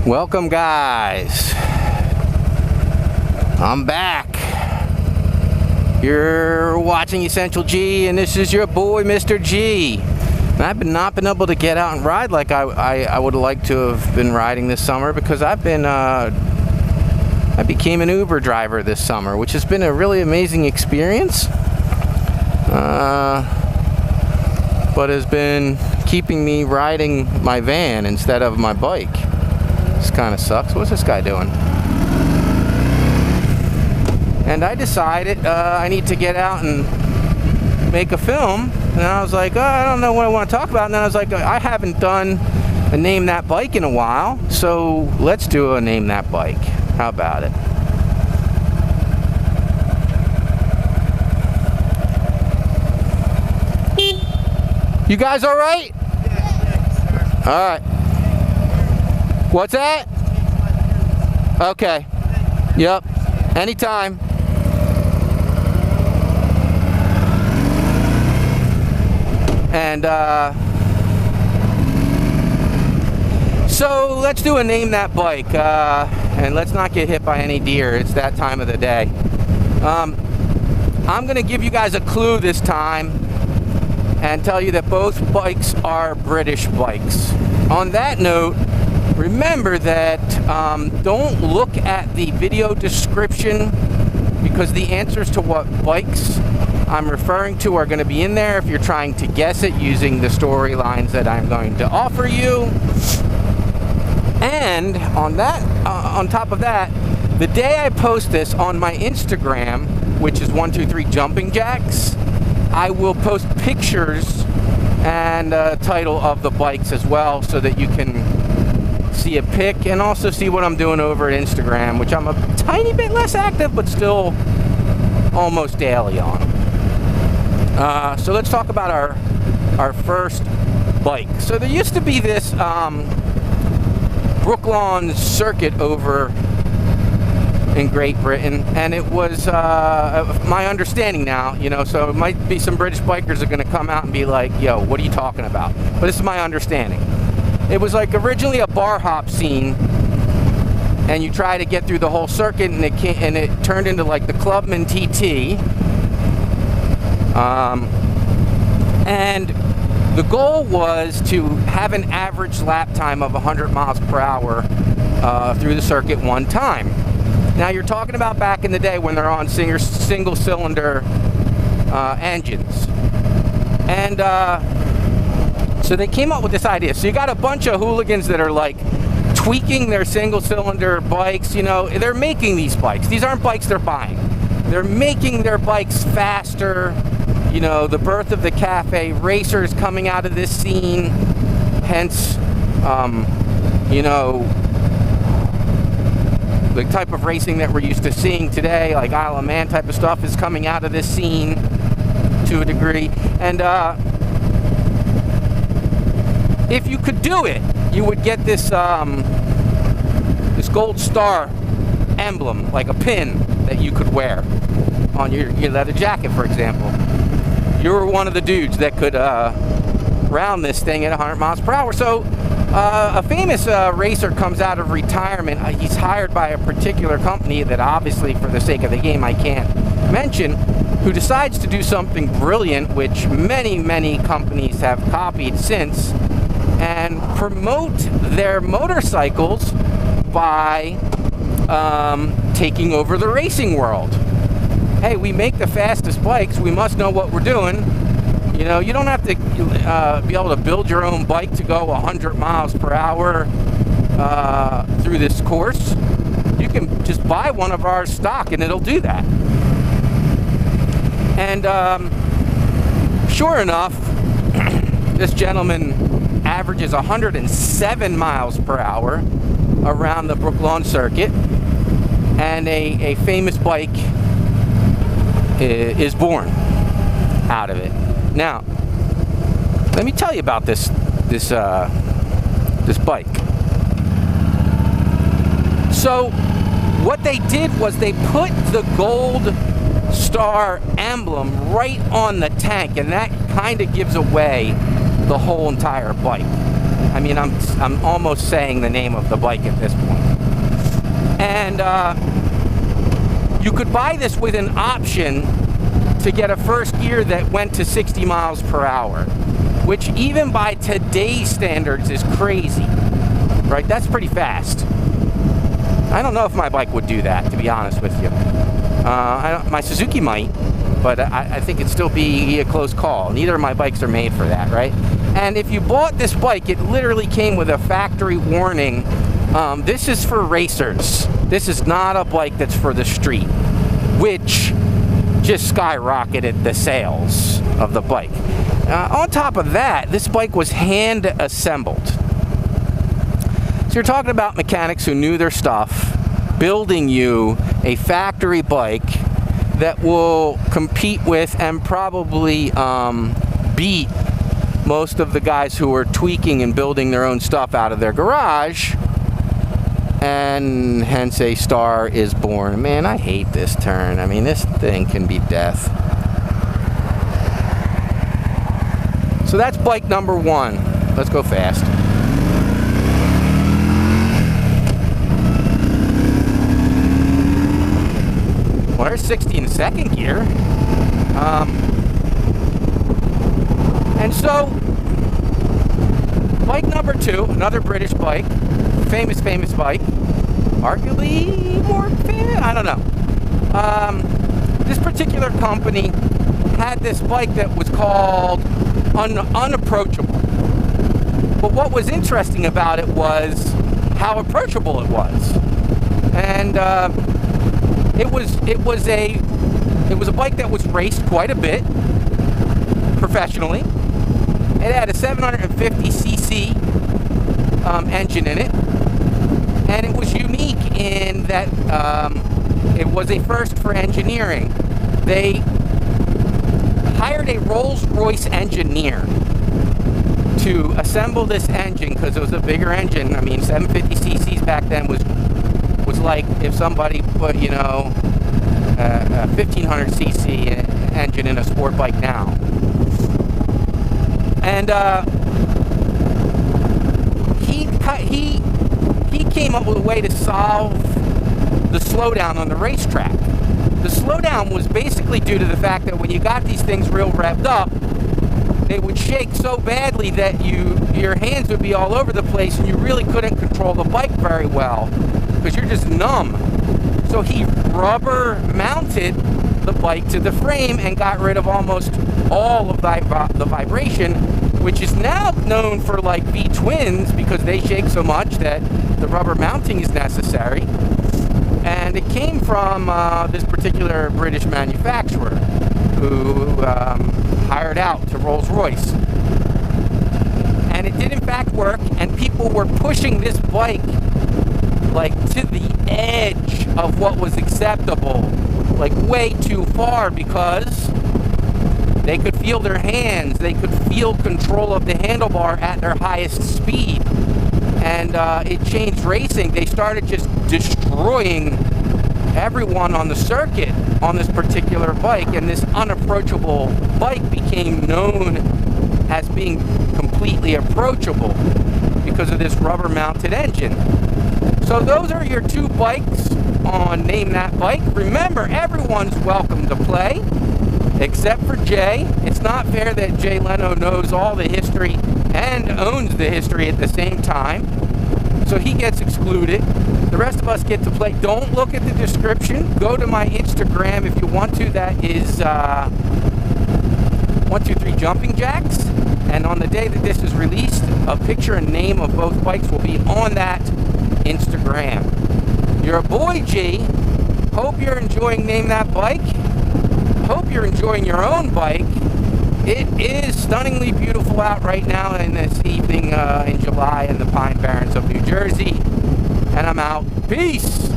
Welcome, guys. I'm back. You're watching Essential G, and this is your boy, Mr. G. And I've not been able to get out and ride like I would like to have been riding this summer, because I became an Uber driver this summer, which has been a really amazing experience. But has been keeping me riding my van instead of my bike. This kind of sucks. What's this guy doing? And I decided I need to get out and make a film. And I was like, oh, I don't know what I want to talk about. And then I was like, I haven't done a Name That Bike in a while, so let's do a Name That Bike. How about it? You guys all right? Yeah, all right. What's that? Okay. Yep. Anytime. And so let's do a Name That Bike, and let's not get hit by any deer. It's that time of the day. I'm gonna give you guys a clue this time and tell you that both bikes are British bikes. On that note, remember that don't look at the video description, because the answers to what bikes I'm referring to are going to be in there if you're trying to guess it using the storylines that I'm going to offer you. And on top of that, the day I post this on my Instagram, which is 123 Jumping Jacks, I will post pictures and title of the bikes as well, so that you can see a pic and also see what I'm doing over at Instagram, which I'm a tiny bit less active, but still almost daily on. So let's talk about our first bike. So there used to be this Brooklawn circuit over in Great Britain, and it was my understanding now, so it might be some British bikers are going to come out and be like, yo, what are you talking about? But this is my understanding. It was like originally a bar hop scene, and you try to get through the whole circuit, and it turned into like the Clubman TT. And the goal was to have an average lap time of 100 miles per hour through the circuit one time. Now you're talking about back in the day when they're on single cylinder engines. And so they came up with this idea. So you got a bunch of hooligans that are like tweaking their single cylinder bikes. They're making these bikes. These aren't bikes they're buying. They're making their bikes faster. The birth of the cafe racers coming out of this scene. Hence, the type of racing that we're used to seeing today, like Isle of Man type of stuff, is coming out of this scene to a degree. And if you could do it, you would get this this gold star emblem, like a pin that you could wear on your leather jacket, for example. You were one of the dudes that could round this thing at 100 miles per hour. So a famous racer comes out of retirement. He's hired by a particular company that obviously, for the sake of the game, I can't mention, who decides to do something brilliant, which many, many companies have copied since, and promote their motorcycles by taking over the racing world. Hey, we make the fastest bikes. We must know what we're doing. You don't have to be able to build your own bike to go 100 miles per hour through this course. You can just buy one of our stock and it'll do that. And sure enough, this gentleman averages 107 miles per hour around the Brooklawn circuit, and a famous bike is born out of it. Now, let me tell you about this bike. So, what they did was they put the gold star emblem right on the tank, and that kind of gives away the whole entire bike. I mean, I'm almost saying the name of the bike at this point. And you could buy this with an option to get a first gear that went to 60 miles per hour, which even by today's standards is crazy, right? That's pretty fast. I don't know if my bike would do that, to be honest with you. My Suzuki might, but I think it'd still be a close call. Neither of my bikes are made for that, right? And if you bought this bike, it literally came with a factory warning. This is for racers. This is not a bike that's for the street, which just skyrocketed the sales of the bike. On top of that, this bike was hand assembled. So you're talking about mechanics who knew their stuff, building you a factory bike that will compete with and probably beat most of the guys who are tweaking and building their own stuff out of their garage. And hence a star is born. Man, I hate this turn. I mean, this thing can be death. So that's bike number one. Let's go fast. Well, there's 60 in second gear. And so, bike number two, another British bike. Famous bike. Arguably more famous? I don't know. This particular company had this bike that was called Unapproachable. But what was interesting about it was how approachable it was. And it was a bike that was raced quite a bit professionally. It had a 750cc engine in it. And it was unique in that it was a first for engineering. They hired a Rolls-Royce engineer to assemble this engine because it was a bigger engine. I mean, 750cc's back then was like if somebody put, a 1500cc engine in a sport bike now. And he came up with a way to solve the slowdown on the racetrack. The slowdown was basically due to the fact that when you got these things real revved up, they would shake so badly that your hands would be all over the place and you really couldn't control the bike very well because you're just numb. So he rubber mounted the bike to the frame and got rid of almost all of the vibration, which is now known for like V-twins because they shake so much that the rubber mounting is necessary. And it came from this particular British manufacturer who hired out to Rolls-Royce. And it did in fact work, and people were pushing this bike like to the edge of what was acceptable, like way too far, because they could feel their hands, they could feel control of the handlebar at their highest speed. And it changed racing. They started just destroying everyone on the circuit on this particular bike, and this unapproachable bike became known as being completely approachable because of this rubber mounted engine. So those are your two bikes on Name That Bike. Remember, everyone's welcome to play except for Jay. It's not fair that Jay Leno knows all the history and owns the history at the same time, so he gets excluded. The rest of us get to play. Don't look at the description. Go to my Instagram if you want to. That is 123 Jumping Jacks. And on the day that this is released, a picture and name of both bikes will be on that Instagram. Your boy G. Hope you're enjoying Name That Bike. Hope you're enjoying your own bike. It is stunningly beautiful out right now in this evening in July in the Pine Barrens of New Jersey. And I'm out. Peace!